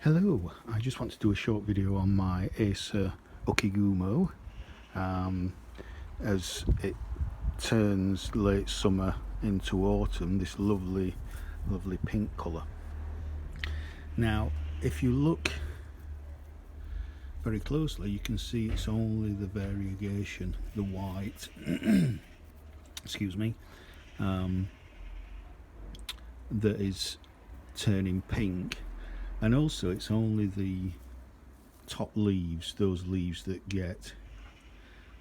Hello, I just want to do a short video on my Acer Ukigumo as it turns late summer into autumn, this lovely pink colour. Now if you look very closely you can see it's only the variegation, the white excuse me, that is turning pink. And also it's only the top leaves, those leaves that get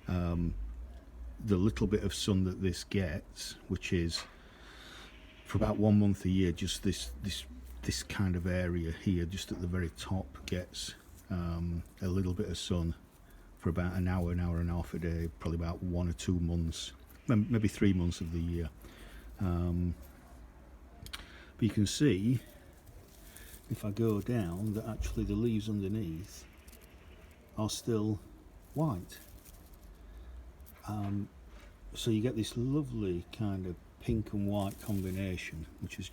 the little bit of sun that this gets, which is for about 1 month a year, just this kind of area here, just at the very top, gets a little bit of sun for about an hour and a half a day, probably about 1 or 2 months, maybe 3 months of the year. But you can see, if I go down, that actually the leaves underneath are still white. So you get this lovely kind of pink and white combination, which is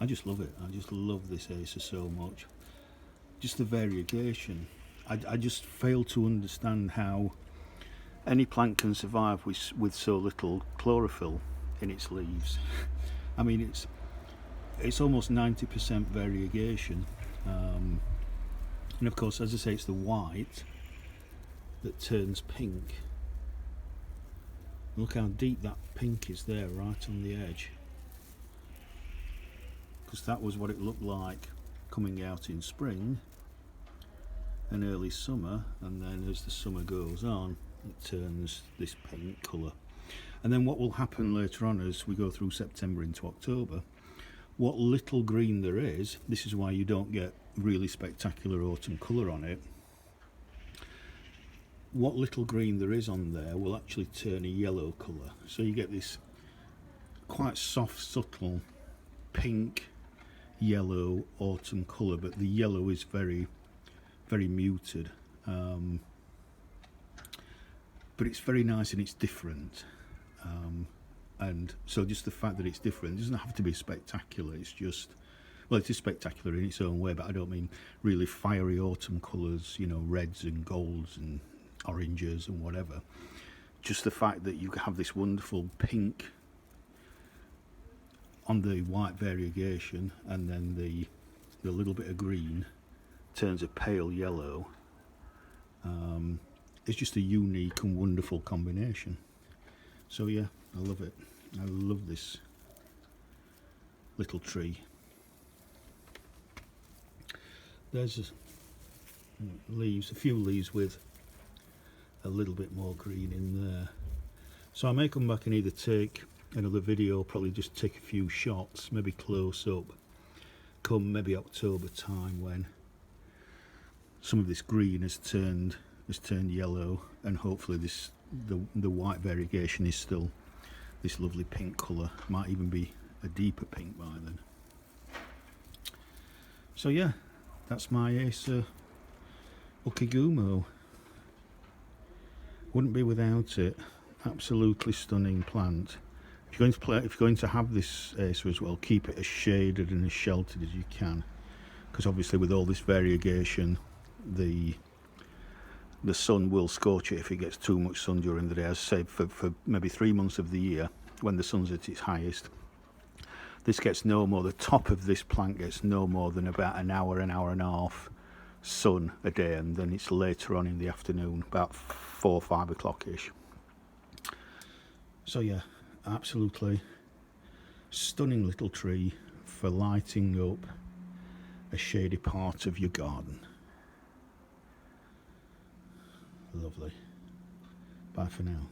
I just love it. I just love this Acer so much. Just the variegation. I just fail to understand how any plant can survive with so little chlorophyll in its leaves. I mean, it's almost 90% variegation, and of course, as I say, it's the white that turns pink. Look how deep that pink is there, right on the edge, because that was what it looked like coming out in spring and early summer, and then as the summer goes on it turns this pink colour. And then what will happen later on as we go through September into October, what little green there is, this is why you don't get really spectacular autumn colour on it, what little green there is on there will actually turn a yellow colour. So you get this quite soft, subtle pink, yellow autumn colour, but the yellow is very muted. But it's very nice and it's different. And so just the fact that it's different, it doesn't have to be spectacular, it's just, well, it is spectacular in its own way, but I don't mean really fiery autumn colours, you know, reds and golds and oranges and whatever. Just the fact that you have this wonderful pink on the white variegation, and then the little bit of green turns a pale yellow. It's just a unique and wonderful combination. So yeah, I love it. I love this little tree. There's leaves, a few leaves with a little bit more green in there. So I may come back and either take another video, probably just take a few shots, maybe close up, come maybe October time, when some of this green has turned yellow, and hopefully the white variegation is still this lovely pink colour. Might even be a deeper pink by then. So yeah, that's my Acer Ukigumo. Wouldn't be without it. Absolutely stunning plant. If you're going to have this Acer as well, keep it as shaded and as sheltered as you can, because obviously with all this variegation, the sun will scorch it if it gets too much sun during the day. As I say, for maybe 3 months of the year, when the sun's at its highest, this gets no more, the top of this plant gets no more than about an hour and a half sun a day, and then it's later on in the afternoon, about 4 or 5 o'clock ish. So yeah, absolutely stunning little tree for lighting up a shady part of your garden. Lovely. Bye for now.